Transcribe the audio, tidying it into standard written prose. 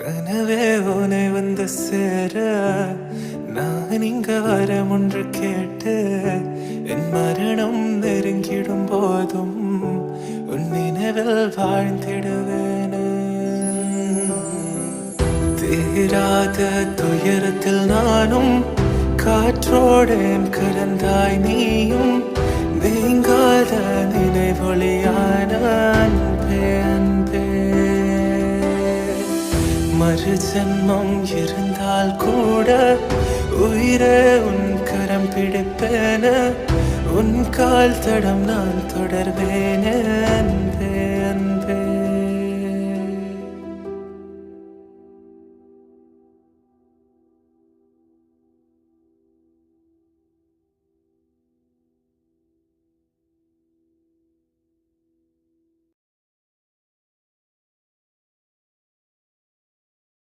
கனவே உனை வந்து சேர நான் இங்க வரம் ஒன்று கேட்டு என் மரணம் நெருங்கிடும் போதும் உன் நினைவில் வாழ்ந்திடுவேன். தீராத துயரத்தில் நானும் காற்றோடேன் கலந்தாய் நீயும் நீங்காத நினைவொளியான அன்பே அன்பே. மறு ஜென்மம் இருந்தால் கூட உயிரே உன் கரம் பிடிப்பேன உன் கால் தடம் நான் தொடர்வேன் அன்பே.